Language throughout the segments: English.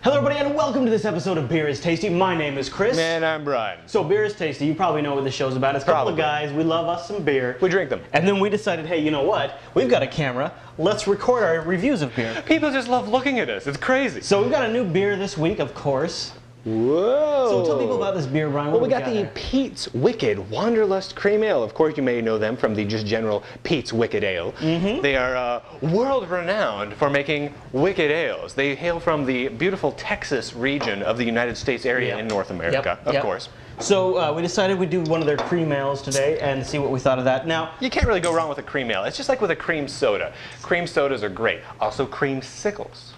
Hello everybody and welcome to this episode of Beer is Tasty. My name is Chris. And I'm Bryan. So Beer is Tasty, you probably know what this show's about. It's a couple of guys, we love us some beer. We drink them. And then we decided, hey, you know what? We've got a camera. Let's record our reviews of beer. People just love looking at us. It's crazy. So we've got a new beer this week, of course. Whoa. So tell people about this beer, Bryan. Well, we got the Pete's Wicked Wanderlust Cream Ale. Of course, you may know them from the just general Pete's Wicked Ale. They are world-renowned for making wicked ales. They hail from the beautiful Texas region of the United States area in North America, of course. So we decided we'd do one of their cream ales today and see what we thought of that. Now, you can't really go wrong with a cream ale. It's just like with a cream soda. Cream sodas are great. Also, creamsicles.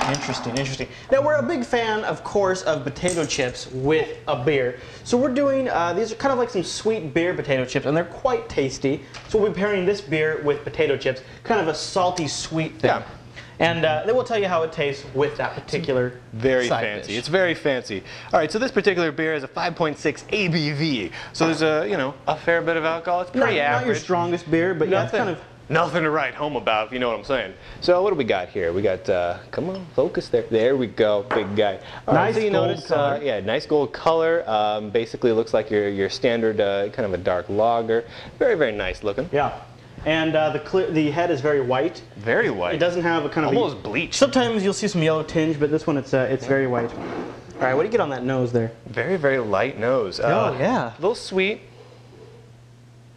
Interesting, interesting. Now, we're a big fan, of course, of potato chips with a beer. So we're doing, these are kind of like some sweet beer potato chips, and they're quite tasty. So we'll be pairing this beer with potato chips, kind of a salty, sweet thing. Yeah. And then we'll tell you how it tastes with that particular Very fancy. Dish. It's very fancy. All right, so this particular beer is a 5.6 ABV. So there's a, you know, a fair bit of alcohol. It's pretty average. Not your strongest beer, but yeah, it's kind of... Nothing to write home about, if you know what I'm saying. So what do we got here? We got, come on, focus there. There we go, big guy. All right, so you notice, yeah, nice gold color. Basically looks like your standard kind of a dark lager. Very, very nice looking. Yeah. And the head is very white. Very white. It doesn't have a kind of almost bleach. Sometimes you'll see some yellow tinge, but this one it's very white. All right, what do you get on that nose there? Very, very light nose. Oh yeah. A little sweet.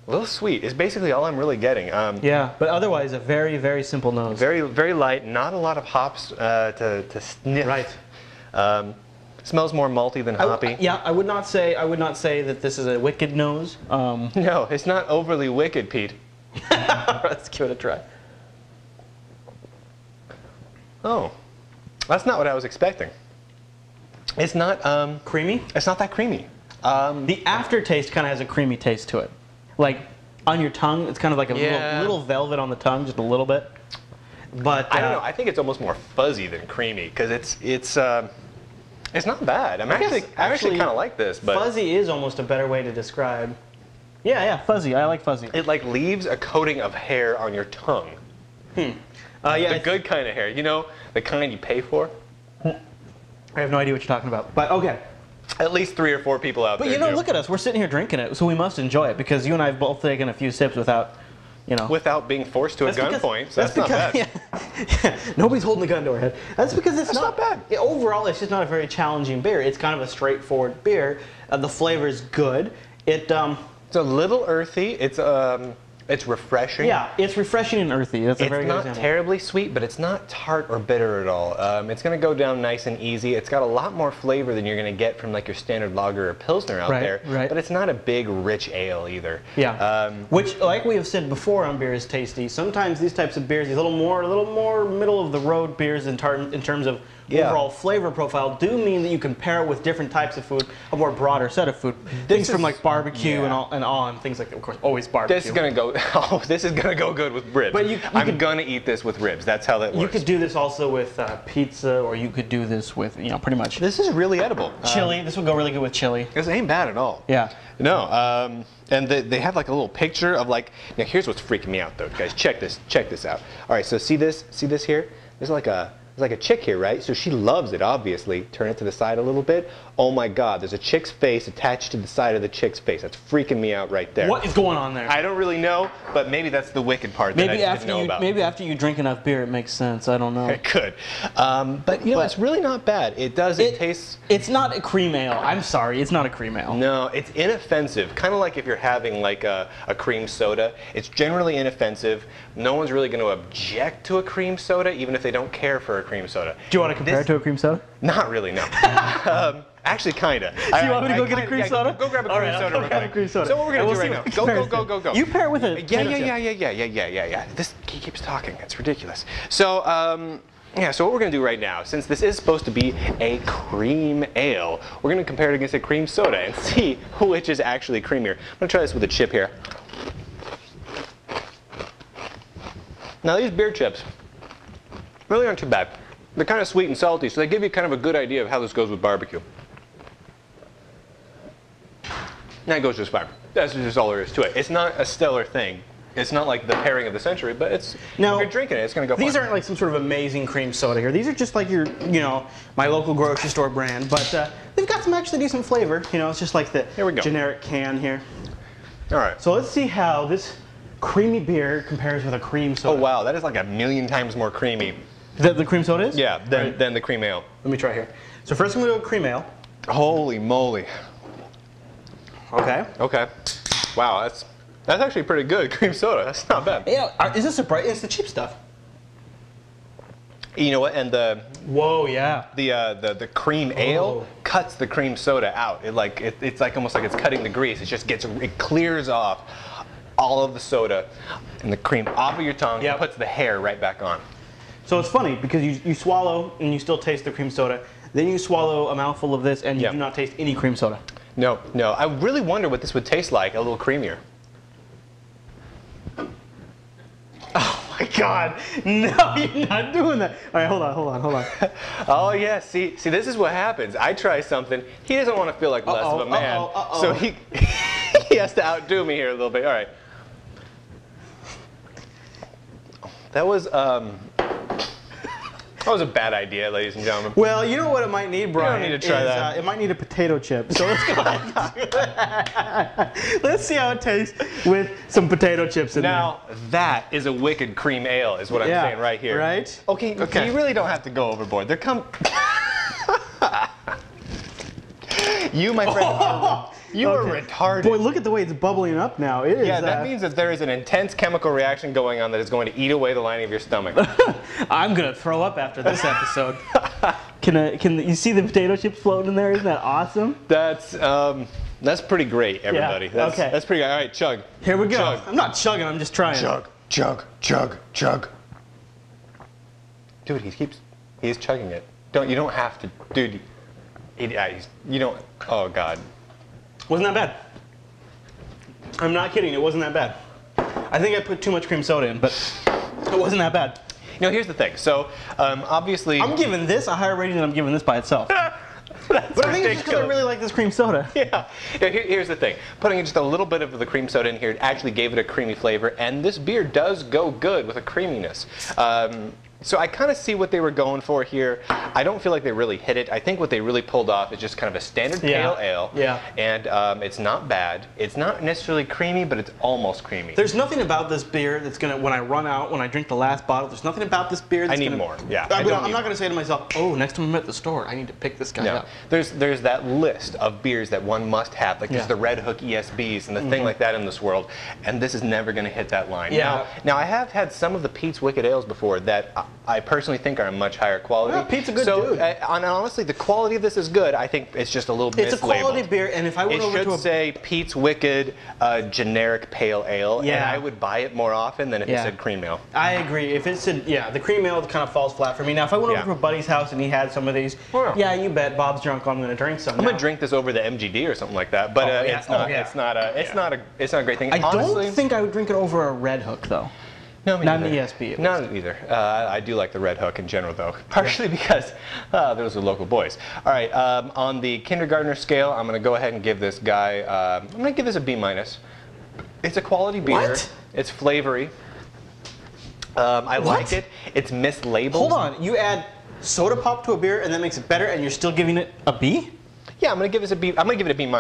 A little sweet is basically all I'm really getting. Yeah, but otherwise a very, very simple nose. Very, very light. Not a lot of hops to sniff. Right. Smells more malty than hoppy. Yeah, I would not say that this is a wicked nose. No, it's not overly wicked, Pete. Let's give it a try. Oh, that's not what I was expecting. It's not creamy. It's not that creamy. The aftertaste kind of has a creamy taste to it. Like on your tongue, it's kind of like a little velvet on the tongue, just a little bit. But I don't know. I think it's almost more fuzzy than creamy because it's not bad. I actually kind of like this. But fuzzy is almost a better way to describe. Yeah, fuzzy. I like fuzzy. It like leaves a coating of hair on your tongue. Yeah, the good kind of hair. You know, the kind you pay for. I have no idea what you're talking about. But okay. At least 3 or 4 people out there. But you know, look at us. We're sitting here drinking it, so we must enjoy it because you and I have both taken a few sips without, you know. Without being forced to a gunpoint. So that's not bad. Yeah, nobody's holding the gun to our head. That's because it's not bad. Overall, it's just not a very challenging beer. It's kind of a straightforward beer. The flavor is good. It's a little earthy. It's refreshing. Yeah, it's refreshing and earthy. That's a very good example. It's not terribly sweet, but it's not tart or bitter at all. It's going to go down nice and easy. It's got a lot more flavor than you're going to get from like your standard lager or pilsner out there. Right. But it's not a big, rich ale either. Yeah. Which, like we have said before on Beer is Tasty, sometimes these types of beers, these little more middle of the road beers in terms of overall flavor profile, do mean that you can pair it with different types of food, a more broader set of food. Things from like barbecue and on, things like that. Of course, always barbecue. This is gonna go. Oh, this is gonna go good with ribs. But I'm gonna eat this with ribs. That's how that works. You could do this also with pizza, or you could do this with, pretty much. This is really edible. Chili. This would go really good with chili. This ain't bad at all. Yeah. No. And they have like a little picture of like. Now here's what's freaking me out though, guys. Check this out. All right. So see this here. There's like a chick here, right? So she loves it, obviously. Turn it to the side a little bit. Oh my God, there's a chick's face attached to the side of the chick's face. That's freaking me out right there. What is going on there? I don't really know, but maybe that's the wicked part that I didn't know about. Maybe after you drink enough beer, it makes sense. I don't know. It could. But you know, it's really not bad. It tastes... It's not a cream ale. I'm sorry, it's not a cream ale. No, it's inoffensive. Kind of like if you're having like a cream soda. It's generally inoffensive. No one's really going to object to a cream soda, even if they don't care for a cream soda. Do you want to compare it to a cream soda? Not really, no. Actually, kind of. Do you want me to go get a cream soda? Go grab a cream soda. I'll grab a cream soda. So what we're going to do right now, go. You pair it with a Yeah. He keeps talking. It's ridiculous. So, yeah, so what we're going to do right now, since this is supposed to be a cream ale, we're going to compare it against a cream soda and see which is actually creamier. I'm going to try this with a chip here. Now, these beer chips really aren't too bad. They're kind of sweet and salty, so they give you kind of a good idea of how this goes with barbecue. That goes just fine. That's just all there is to it. It's not a stellar thing. it's not like the pairing of the century, but it's now, if you're drinking it, it's gonna go. These fine. aren't like some sort of amazing cream soda here. These are just like your, my local grocery store brand, but they've got some actually decent flavor. It's just like the generic can here. All right. So let's see how this creamy beer compares with a cream soda. Oh wow, that is like 1,000,000 times more creamy. The cream soda is? Yeah, than the cream ale. Let me try here. So first I'm gonna do a cream ale. Holy moly. Okay. Okay. Wow, that's actually pretty good. Cream soda. That's not bad. Is this surprising? It's the cheap stuff. You know what? And the whoa, yeah. The cream ale cuts the cream soda out. It's like almost like it's cutting the grease. It clears off all of the soda and the cream off of your tongue and puts the hair right back on. So it's funny because you swallow and you still taste the cream soda. Then you swallow a mouthful of this and you do not taste any cream soda. No, no. I really wonder what this would taste like a little creamier. Oh my God! No, you're not doing that. All right, hold on. Oh yeah, see, this is what happens. I try something. He doesn't want to feel like less of a man, so he has to outdo me here a little bit. All right. That was a bad idea, ladies and gentlemen. Well, you know what it might need, Brian? You don't need to try that. It might need a potato chip. So let's go ahead and do that. Let's see how it tastes with some potato chips in there. Now, that is a wicked cream ale, is what I'm saying right here. Right? Okay, you really don't have to go overboard. You, my friend, you are retarded. Boy, look at the way it's bubbling up now. It is. Yeah, that means that there is an intense chemical reaction going on that is going to eat away the lining of your stomach. I'm gonna throw up after this episode. Can you see the potato chips floating in there? Isn't that awesome? That's pretty great, everybody. Yeah, That's pretty good. All right, chug. Here we go. Chug. I'm not chugging. I'm just trying. Chug, chug, chug, chug. Dude, he's chugging it. You don't have to, dude. You don't. Oh God. Wasn't that bad? I'm not kidding. It wasn't that bad. I think I put too much cream soda in, but it wasn't that bad. Here's the thing. So, obviously, I'm giving this a higher rating than I'm giving this by itself. But I think it's just because I really like this cream soda. Yeah. Here's the thing. Putting just a little bit of the cream soda in here actually gave it a creamy flavor, and this beer does go good with a creaminess. So I kind of see what they were going for here. I don't feel like they really hit it. I think what they really pulled off is just kind of a standard pale ale. Yeah. And it's not bad. It's not necessarily creamy, but it's almost creamy. There's nothing about this beer that's gonna, when I drink the last bottle, there's nothing about this beer that's I need more. Yeah. I'm not gonna say to myself, oh, next time I'm at the store, I need to pick this guy up. There's that list of beers that one must have. Like there's the Red Hook ESBs and the thing like that in this world. And this is never gonna hit that line. Yeah. Now I have had some of the Pete's Wicked Ales before that I personally think are a much higher quality. Yeah, Pete's a good dude. And honestly, the quality of this is good. I think it's just a little mislabeled. It's a quality beer, and if I went over to it should say Pete's Wicked generic pale ale, and I would buy it more often than if it said cream ale. I agree. If it said, the cream ale kind of falls flat for me. Now, if I went over to a buddy's house and he had some of these, you bet, Bob's drunk, I'm going to drink some. I'm going to drink this over the MGD or something like that, but it's not a great thing. I don't think I would drink it over a Red Hook, though. No, me not neither. an ESB. Not either. I do like the Red Hook in general, though, partially because those are local boys. All right, on the kindergartner scale, I'm going to go ahead and give this guy. I'm going to give this a B-. It's a quality beer. What? It's flavory. I like it. It's mislabeled. Hold on. You add soda pop to a beer, and that makes it better, and you're still giving it a B? Yeah, I'm gonna give this a B. I'm gonna give it a B-. B-.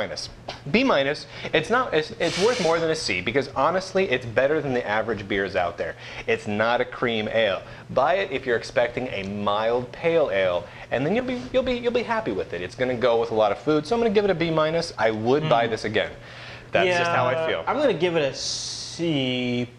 It's not. It's worth more than a C because honestly, it's better than the average beers out there. It's not a cream ale. Buy it if you're expecting a mild pale ale, and then you'll be happy with it. It's gonna go with a lot of food, so I'm gonna give it a B-. I would buy this again. That's just how I feel. I'm gonna give it a C+.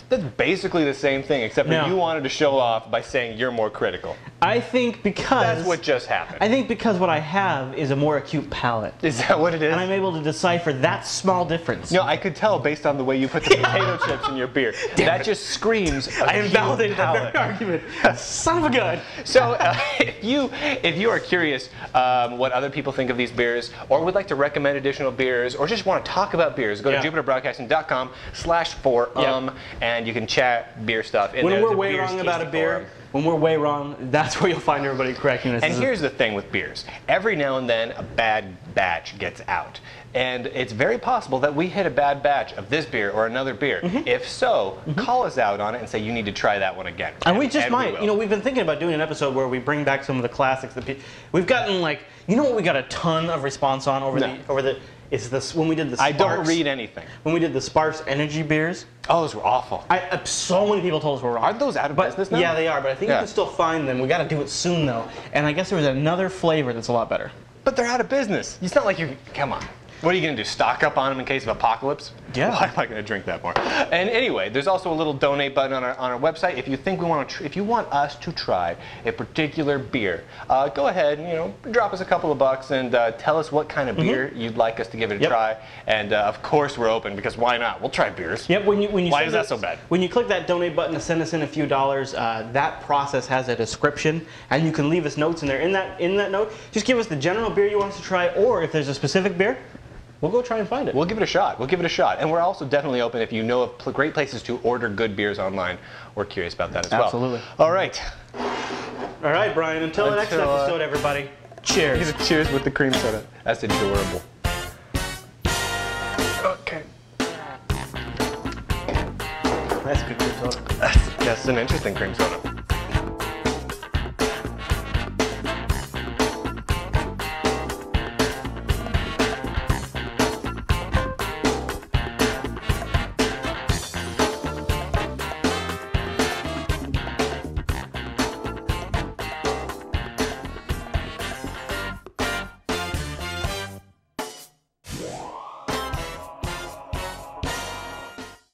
That's basically the same thing, except that you wanted to show off by saying you're more critical. I think because... That's what just happened. I think because what I have is a more acute palate. Is that what it is? And I'm able to decipher that small difference. No, I could tell based on the way you put the potato chips in your beer. That just screams I invalidated that very argument. Son of a gun. So if you are curious what other people think of these beers, or would like to recommend additional beers, or just want to talk about beers, go to jupiterbroadcasting.com/4 and you can chat beer stuff. In when there. we're The way Beers wrong about a Tasty beer, Forum. when we're way wrong, that's where you'll find everybody correcting us. And here's the thing with beers. Every now and then, a bad batch gets out. And it's very possible that we hit a bad batch of this beer or another beer. If so, call us out on it and say you need to try that one again. And we just might. will. You know, we've been thinking about doing an episode where we bring back some of the classics that we've gotten, like, you know what we got a ton of response on over the is this when we did the Sparks, I don't read anything. When we did the Sparks energy beers. Oh, those were awful. So many people told us we're wrong. Aren't those out of business now? Yeah, they are, but I think you can still find them. We got to do it soon though. And I guess there was another flavor that's a lot better. But they're out of business. It's not like you. Come on. What are you going to do? Stock up on them in case of apocalypse? Yeah. Why am I going to drink that more? And anyway, there's also a little donate button on our website. If you think we want to, if you want us to try a particular beer, go ahead and drop us a couple of bucks and tell us what kind of beer you'd like us to give it a try. And of course we're open because why not? We'll try beers. Yep. Why is that so bad? When you click that donate button to send us in a few dollars, that process has a description, and you can leave us notes in there. In that note, just give us the general beer you want us to try, or if there's a specific beer, we'll go try and find it. We'll give it a shot. We'll give it a shot. And we're also definitely open if you know of great places to order good beers online. We're curious about that as well. Absolutely. All right. All right, Brian. Until the next episode, everybody. Cheers. Cheers with the cream soda. That's adorable. Okay. That's good cream soda. That's an interesting cream soda.